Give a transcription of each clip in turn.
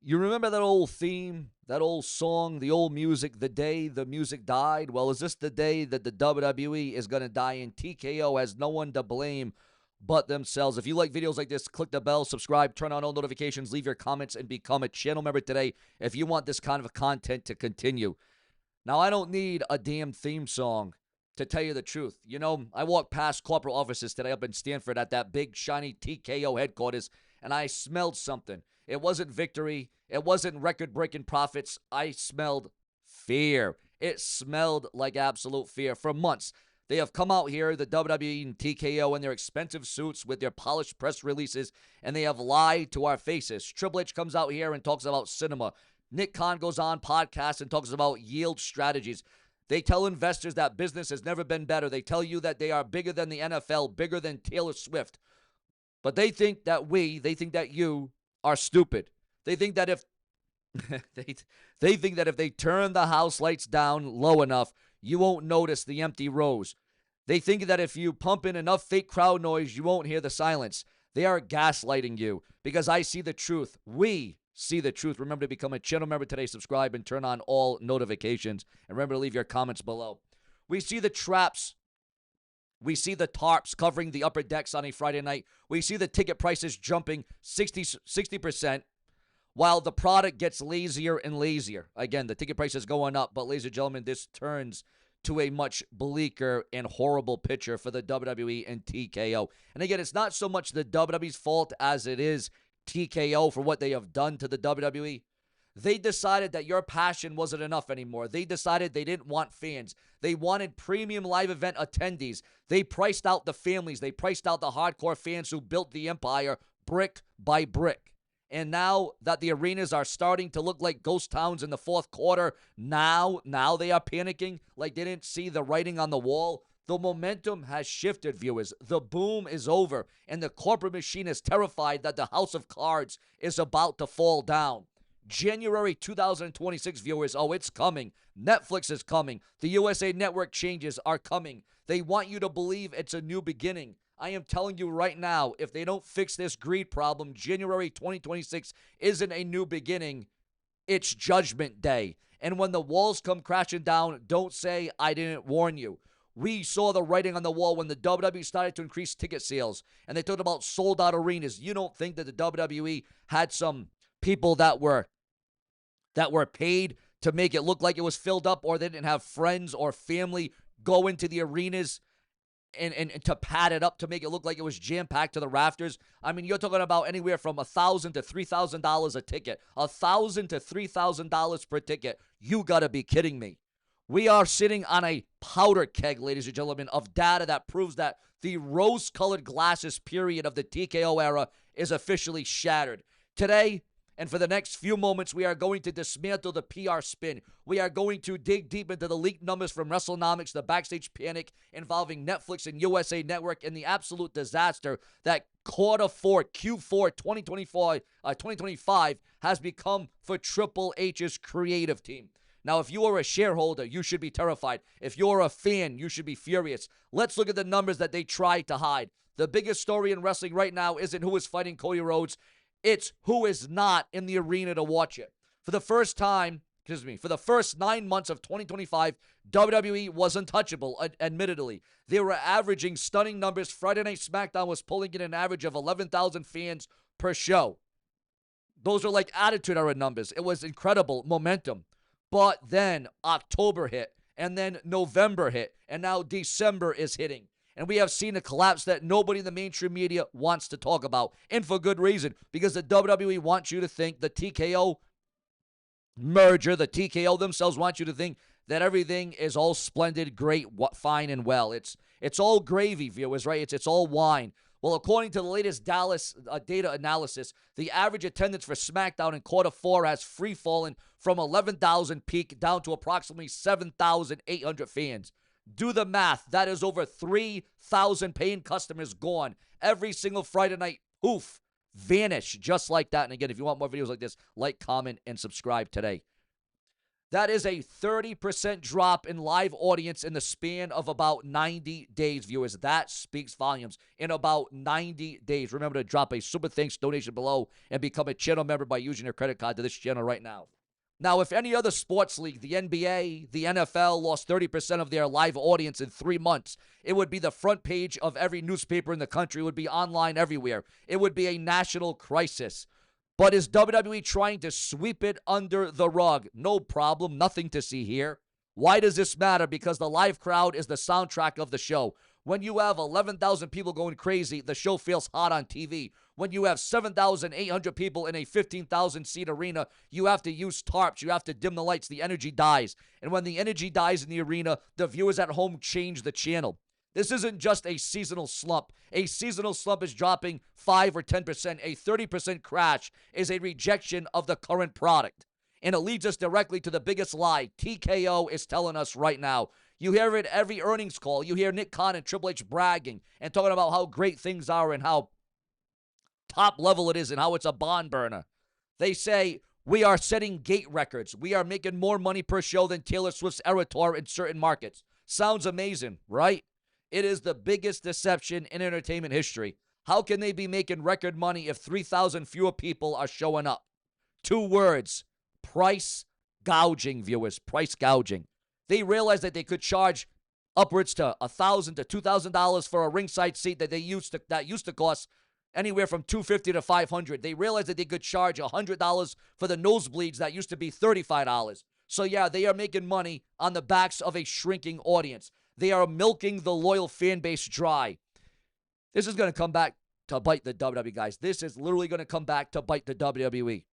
You remember that old theme, that old song, the old music, the day the music died? Well, is this the day that the WWE is going to die and TKO has no one to blame but themselves? If you like videos like this, click the bell, subscribe, turn on all notifications, leave your comments, and become a channel member today if you want this kind of content to continue. Now, I don't need a damn theme song to tell you the truth. You know, I walked past corporate offices today up in Stanford at that big, shiny TKO headquarters, and I smelled something. It wasn't victory. It wasn't record-breaking profits. I smelled fear. It smelled like absolute fear. For months, they have come out here, the WWE and TKO, in their expensive suits with their polished press releases, and they have lied to our faces. Triple H comes out here and talks about cinema. Nick Khan goes on podcasts and talks about yield strategies. They tell investors that business has never been better. They tell you that they are bigger than the NFL, bigger than Taylor Swift. But they think that you are stupid. They think that if they think that if they turn the house lights down low enough, you won't notice the empty rows. They think that if you pump in enough fake crowd noise, you won't hear the silence. They are gaslighting you because I see the truth. We see the truth. Remember to become a channel member today. Subscribe and turn on all notifications. And remember to leave your comments below. We see the traps. We see the tarps covering the upper decks on a Friday night. We see the ticket prices jumping 60%, while the product gets lazier and lazier. Again, the ticket price is going up, but ladies and gentlemen, this turns to a much bleaker and horrible picture for the WWE and TKO. And again, it's not so much the WWE's fault as it is TKO for what they have done to the WWE. They decided that your passion wasn't enough anymore. They decided they didn't want fans. They wanted premium live event attendees. They priced out the families. They priced out the hardcore fans who built the empire brick by brick. And now that the arenas are starting to look like ghost towns in the fourth quarter, now they are panicking like they didn't see the writing on the wall. The momentum has shifted, viewers. The boom is over, and the corporate machine is terrified that the house of cards is about to fall down. January 2026, viewers. Oh, it's coming. Netflix is coming. The USA Network changes are coming. They want you to believe it's a new beginning. I am telling you right now, if they don't fix this greed problem, January 2026 isn't a new beginning. It's Judgment Day. And when the walls come crashing down, don't say I didn't warn you. We saw the writing on the wall when the WWE started to increase ticket sales, and they talked about sold-out arenas. You don't think that the WWE had some people that were paid to make it look like it was filled up, or they didn't have friends or family go into the arenas and to pad it up to make it look like it was jam-packed to the rafters? I mean, you're talking about anywhere from $1,000 to $3,000 a ticket. $1,000 to $3,000 per ticket. You got to be kidding me. We are sitting on a powder keg, ladies and gentlemen, of data that proves that the rose-colored glasses period of the TKO era is officially shattered. Today, and for the next few moments, we are going to dismantle the PR spin. We are going to dig deep into the leaked numbers from WrestleNomics, the backstage panic involving Netflix and USA Network, and the absolute disaster that Q4 2025 has become for Triple H's creative team. Now, if you are a shareholder, you should be terrified. If you're a fan, you should be furious. Let's look at the numbers that they tried to hide. The biggest story in wrestling right now isn't who is fighting Cody Rhodes. It's who is not in the arena to watch it. For the first 9 months of 2025, WWE was untouchable, admittedly. They were averaging stunning numbers. Friday Night SmackDown was pulling in an average of 11,000 fans per show. Those are like Attitude Era numbers. It was incredible momentum. But then October hit, and then November hit, and now December is hitting. And we have seen a collapse that nobody in the mainstream media wants to talk about. And for good reason, because the WWE wants you to think the TKO merger, the TKO themselves want you to think that everything is all splendid, great, fine, and well. It's all gravy, viewers, right? It's all wine. Well, according to the latest Dallas data analysis, the average attendance for SmackDown in Q4 has free-fallen from 11,000 peak down to approximately 7,800 fans. Do the math. That is over 3,000 paying customers gone. Every single Friday night, poof, vanish just like that. And again, if you want more videos like this, like, comment, and subscribe today. That is a 30% drop in live audience in the span of about 90 days, viewers. That speaks volumes. In about 90 days. Remember to drop a super thanks donation below and become a channel member by using your credit card to this channel right now. Now, if any other sports league, the NBA, the NFL, lost 30% of their live audience in 3 months, it would be the front page of every newspaper in the country. It would be online everywhere. It would be a national crisis. But is WWE trying to sweep it under the rug? No problem. Nothing to see here. Why does this matter? Because the live crowd is the soundtrack of the show. When you have 11,000 people going crazy, the show feels hot on TV. When you have 7,800 people in a 15,000-seat arena, you have to use tarps. You have to dim the lights. The energy dies. And when the energy dies in the arena, the viewers at home change the channel. This isn't just a seasonal slump. A seasonal slump is dropping 5 or 10%. A 30% crash is a rejection of the current product. And it leads us directly to the biggest lie TKO is telling us right now. You hear it every earnings call. You hear Nick Khan and Triple H bragging and talking about how great things are and how top level it is and how it's a bond burner. They say, we are setting gate records. We are making more money per show than Taylor Swift's Era Tour in certain markets. Sounds amazing, right? It is the biggest deception in entertainment history. How can they be making record money if 3,000 fewer people are showing up? 2 words, price gouging, viewers, price gouging. They realized that they could charge upwards to $1,000 to $2,000 for a ringside seat that used to cost anywhere from $250 to $500. They realized that they could charge $100 for the nosebleeds that used to be $35. So yeah, they are making money on the backs of a shrinking audience. They are milking the loyal fan base dry. This is going to come back to bite the WWE, guys. This is literally going to come back to bite the WWE.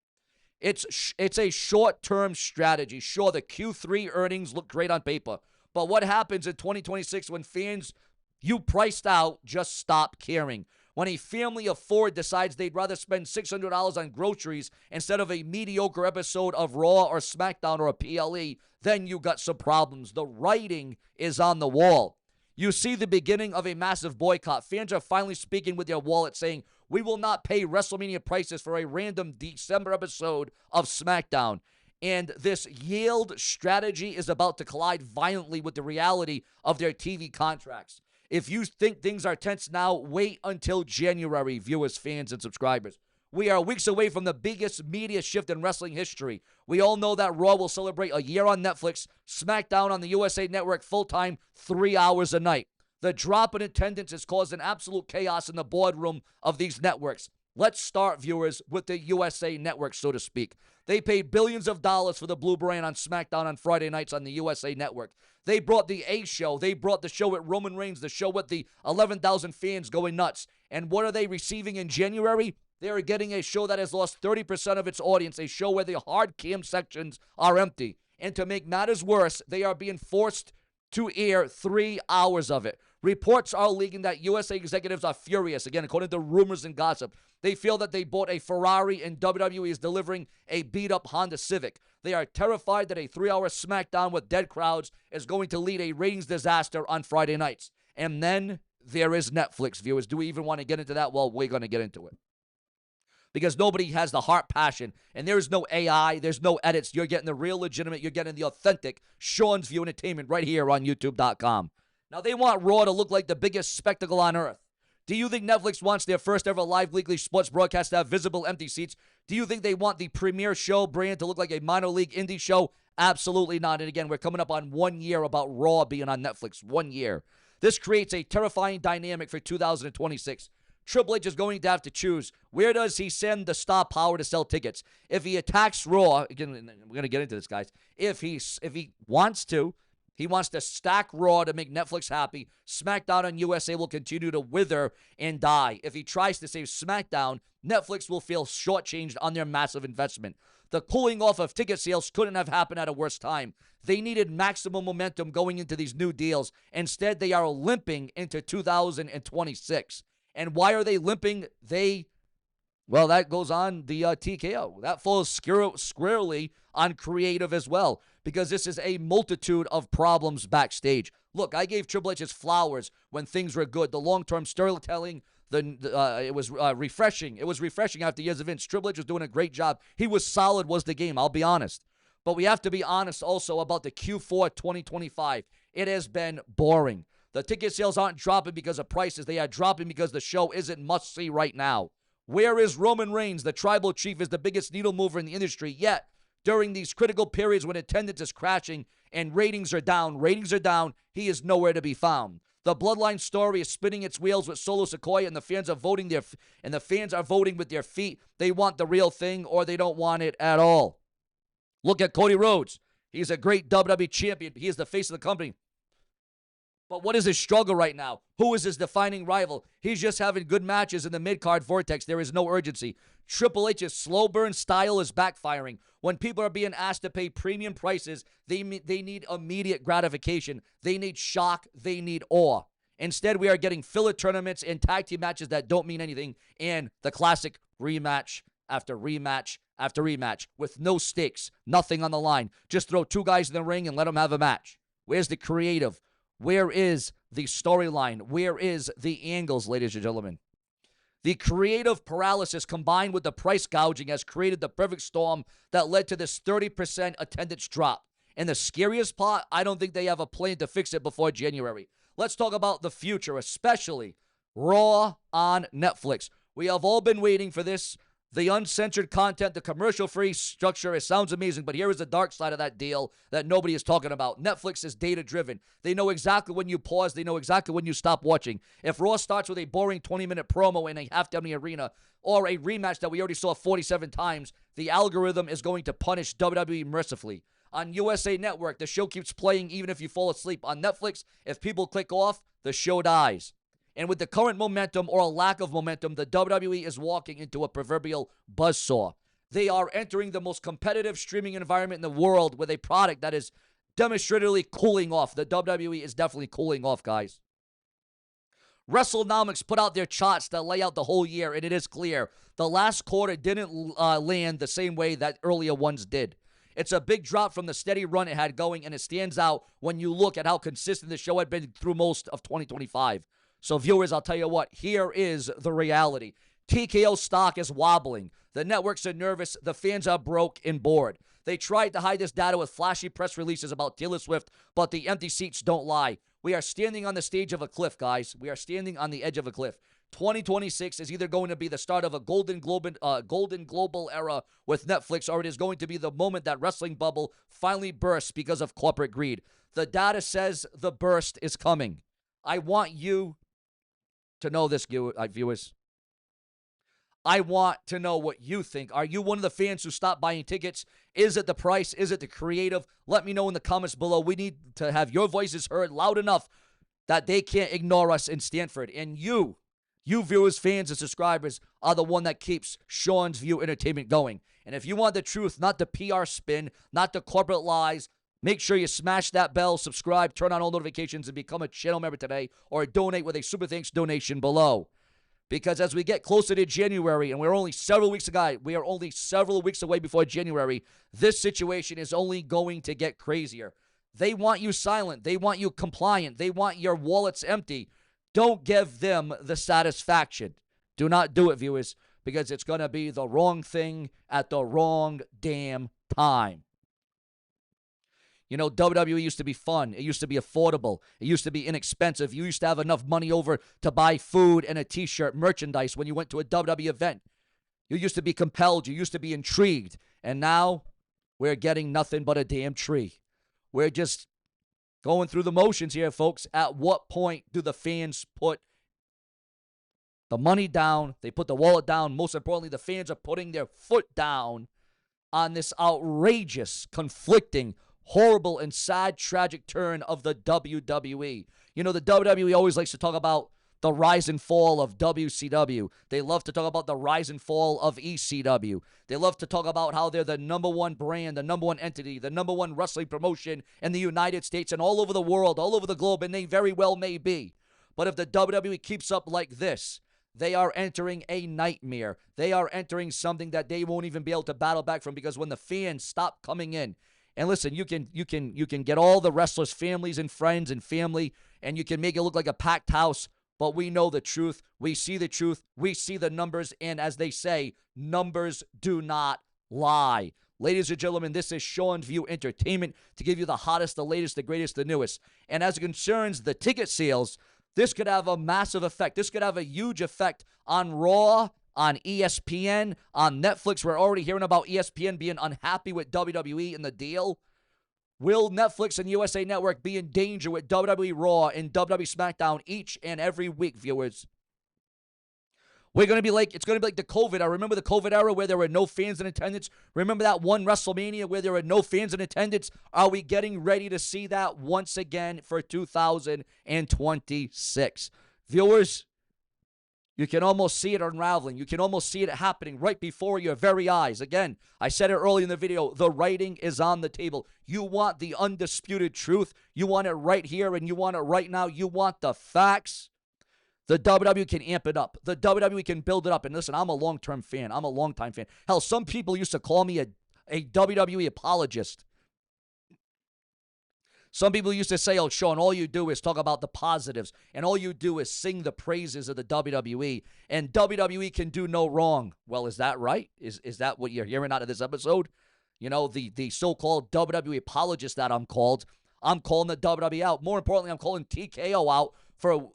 It's a short-term strategy. Sure, the Q3 earnings look great on paper. But what happens in 2026 when fans you priced out just stop caring? When a family of 4 decides they'd rather spend $600 on groceries instead of a mediocre episode of Raw or SmackDown or a PLE, then you got some problems. The writing is on the wall. You see the beginning of a massive boycott. Fans are finally speaking with their wallet saying, we will not pay WrestleMania prices for a random December episode of SmackDown. And this yield strategy is about to collide violently with the reality of their TV contracts. If you think things are tense now, wait until January, viewers, fans, and subscribers. We are weeks away from the biggest media shift in wrestling history. We all know that Raw will celebrate a year on Netflix, SmackDown on the USA Network full-time, 3 hours a night. The drop in attendance has caused an absolute chaos in the boardroom of these networks. Let's start, viewers, with the USA Network, so to speak. They paid billions of dollars for the Blue Brand on SmackDown on Friday nights on the USA Network. They brought the A Show. They brought the show with Roman Reigns, the show with the 11,000 fans going nuts. And what are they receiving in January? They are getting a show that has lost 30% of its audience, a show where the hard cam sections are empty. And to make matters worse, they are being forced to air 3 hours of it. Reports are leaking that USA executives are furious. Again, according to rumors and gossip, they feel that they bought a Ferrari and WWE is delivering a beat-up Honda Civic. They are terrified that a 3-hour SmackDown with dead crowds is going to lead a ratings disaster on Friday nights. And then there is Netflix, viewers. Do we even want to get into that? Well, we're going to get into it. Because nobody has the heart passion, and there is no AI, there's no edits. You're getting the real legitimate, you're getting the authentic Sean's View Entertainment right here on YouTube.com. Now, they want Raw to look like the biggest spectacle on earth. Do you think Netflix wants their first ever live weekly sports broadcast to have visible empty seats? Do you think they want the premier show brand to look like a minor league indie show? Absolutely not. And again, we're coming up on 1 year about Raw being on Netflix. 1 year. This creates a terrifying dynamic for 2026. Triple H is going to have to choose. Where does he send the star power to sell tickets? If he attacks Raw, again, we're going to get into this, guys. If he wants to, he wants to stack Raw to make Netflix happy. SmackDown and USA will continue to wither and die. If he tries to save SmackDown, Netflix will feel shortchanged on their massive investment. The cooling off of ticket sales couldn't have happened at a worse time. They needed maximum momentum going into these new deals. Instead, they are limping into 2026. And why are they limping? Well, that goes on the TKO. That falls squarely on creative as well, because this is a multitude of problems backstage. Look, I gave Triple H his flowers when things were good. The long-term storytelling, it was refreshing. It was refreshing after years of Vince. Triple H was doing a great job. He was solid, was the game, I'll be honest. But we have to be honest also about the Q4 2025. It has been boring. The ticket sales aren't dropping because of prices. They are dropping because the show isn't must-see right now. Where is Roman Reigns? The tribal chief is the biggest needle mover in the industry. Yet, during these critical periods when attendance is crashing and ratings are down, he is nowhere to be found. The Bloodline story is spinning its wheels with Solo Sikoa, and the fans are voting with their feet. They want the real thing, or they don't want it at all. Look at Cody Rhodes. He's a great WWE champion. He is the face of the company. But what is his struggle right now? Who is his defining rival? He's just having good matches in the mid-card vortex. There is no urgency. Triple H's slow burn style is backfiring. When people are being asked to pay premium prices, they need immediate gratification. They need shock. They need awe. Instead, we are getting filler tournaments and tag team matches that don't mean anything, and the classic rematch after rematch after rematch with no stakes, nothing on the line. Just throw two guys in the ring and let them have a match. Where's the creative? Where is the storyline? Where is the angles, ladies and gentlemen? The creative paralysis combined with the price gouging has created the perfect storm that led to this 30% attendance drop. And the scariest part, I don't think they have a plan to fix it before January. Let's talk about the future, especially Raw on Netflix. We have all been waiting for this. The uncensored content, the commercial-free structure, it sounds amazing, but here is the dark side of that deal that nobody is talking about. Netflix is data-driven. They know exactly when you pause. They know exactly when you stop watching. If Raw starts with a boring 20-minute promo in a half-empty arena or a rematch that we already saw 47 times, the algorithm is going to punish WWE mercifully. On USA Network, the show keeps playing even if you fall asleep. On Netflix, if people click off, the show dies. And with the current momentum or a lack of momentum, the WWE is walking into a proverbial buzzsaw. They are entering the most competitive streaming environment in the world with a product that is demonstratively cooling off. The WWE is definitely cooling off, guys. WrestleNomics put out their charts that lay out the whole year, and it is clear the last quarter didn't land the same way that earlier ones did. It's a big drop from the steady run it had going, and it stands out when you look at how consistent the show had been through most of 2025. So viewers, I'll tell you what, here is the reality. TKO stock is wobbling. The networks are nervous. The fans are broke and bored. They tried to hide this data with flashy press releases about Taylor Swift, but the empty seats don't lie. We are standing on the stage of a cliff, guys. We are standing on the edge of a cliff. 2026 is either going to be the start of a golden global era with Netflix, or it is going to be the moment that wrestling bubble finally bursts because of corporate greed. The data says the burst is coming. I want you to know this, viewers. I want to know what you think. Are you one of the fans who stopped buying tickets? Is it the price? Is it the creative? Let me know in the comments below. We need to have your voices heard loud enough that they can't ignore us in Stanford. And you viewers, fans, and subscribers are the one that keeps Sean's View Entertainment going. And if you want the truth, not the PR spin, not the corporate lies, make sure you smash that bell, subscribe, turn on all notifications, and become a channel member today, or donate with a super thanks donation below. Because as we get closer to January, and we're only several weeks away before January, this situation is only going to get crazier. They want you silent. They want you compliant. They want your wallets empty. Don't give them the satisfaction. Do not do it, viewers, because it's going to be the wrong thing at the wrong damn time. You know, WWE used to be fun. It used to be affordable. It used to be inexpensive. You used to have enough money over to buy food and a t-shirt, merchandise when you went to a WWE event. You used to be compelled. You used to be intrigued. And now we're getting nothing but a damn tree. We're just going through the motions here, folks. At what point do the fans put the money down? They put the wallet down. Most importantly, the fans are putting their foot down on this outrageous, conflicting, horrible, and sad, tragic turn of the WWE. You know, the WWE always likes to talk about the rise and fall of WCW. They love to talk about the rise and fall of ECW. They love to talk about how they're the number one brand, the number one entity, the number one wrestling promotion in the United States and all over the world, all over the globe, and they very well may be. But if the WWE keeps up like this, they are entering a nightmare. They are entering something that they won't even be able to battle back from, because when the fans stop coming in, and listen, you can get all the wrestlers' families and friends and family, and you can make it look like a packed house, but we know the truth. We see the truth. We see the numbers, and as they say, numbers do not lie. Ladies and gentlemen, this is SeanzView Entertainment to give you the hottest, the latest, the greatest, the newest. And as it concerns the ticket sales, this could have a massive effect. This could have a huge effect on Raw, on ESPN, on Netflix. We're already hearing about ESPN being unhappy with WWE and the deal. Will Netflix and USA Network be in danger with WWE Raw and WWE SmackDown each and every week, viewers? It's going to be like the COVID era. Remember the COVID era where there were no fans in attendance? Remember that one WrestleMania where there were no fans in attendance? Are we getting ready to see that once again for 2026? Viewers, you can almost see it unraveling. You can almost see it happening right before your very eyes. Again, I said it early in the video, the writing is on the table. You want the undisputed truth. You want it right here and you want it right now. You want the facts. The WWE can amp it up. The WWE can build it up. And listen, I'm a long-term fan. I'm a long-time fan. Hell, some people used to call me a WWE apologist. Some people used to say, oh, Sean, all you do is talk about the positives, and all you do is sing the praises of the WWE, and WWE can do no wrong. Well, is that right? Is that what you're hearing out of this episode? You know, the so-called WWE apologist that I'm called. I'm calling the WWE out. More importantly, I'm calling TKO out for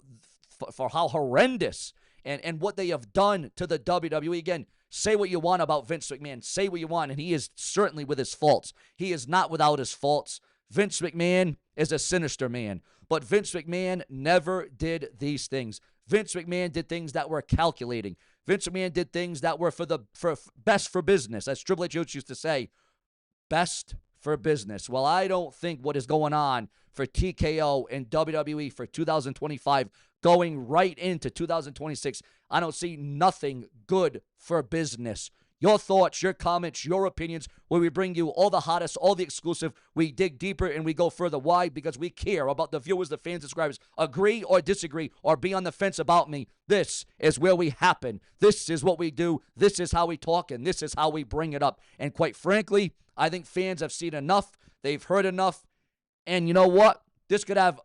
how horrendous and what they have done to the WWE. Again, say what you want about Vince McMahon. Say what you want, and he is certainly with his faults. He is not without his faults. Vince McMahon is a sinister man, but Vince McMahon never did these things. Vince McMahon did things that were calculating. Vince McMahon did things that were for best for business, as Triple H used to say, best for business. Well, I don't think what is going on for TKO and WWE for 2025 going right into 2026, I don't see nothing good for business. Your thoughts, your comments, your opinions, where we bring you all the hottest, all the exclusive. We dig deeper and we go further. Why? Because we care about the viewers, the fans, subscribers. Agree or disagree or be on the fence about me. This is where we happen. This is what we do. This is how we talk, and this is how we bring it up. And quite frankly, I think fans have seen enough. They've heard enough. And you know what? This could have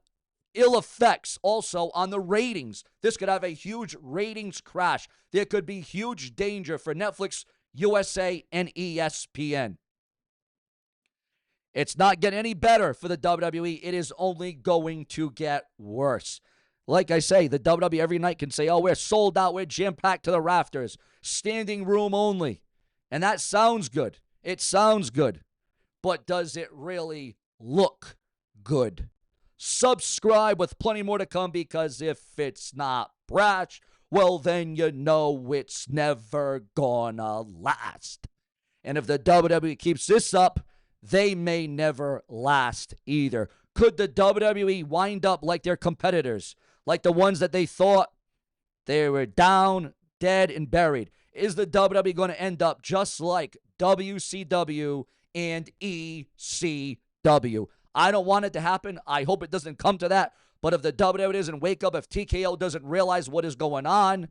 ill effects also on the ratings. This could have a huge ratings crash. There could be huge danger for Netflix, USA, and ESPN. It's not getting any better for the WWE. It is only going to get worse. Like I say, the WWE every night can say, oh, we're sold out. We're jam-packed to the rafters. Standing room only. And that sounds good. It sounds good. But does it really look good? Subscribe with plenty more to come, because if it's not brash, well, then you know it's never gonna last. And if the WWE keeps this up, they may never last either. Could the WWE wind up like their competitors, like the ones that they thought they were down, dead, and buried? Is the WWE going to end up just like WCW and ECW? I don't want it to happen. I hope it doesn't come to that. But if the WWE doesn't wake up, if TKO doesn't realize what is going on,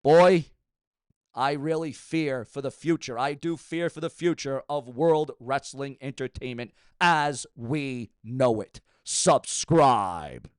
boy, I really fear for the future. I do fear for the future of World Wrestling Entertainment as we know it. Subscribe.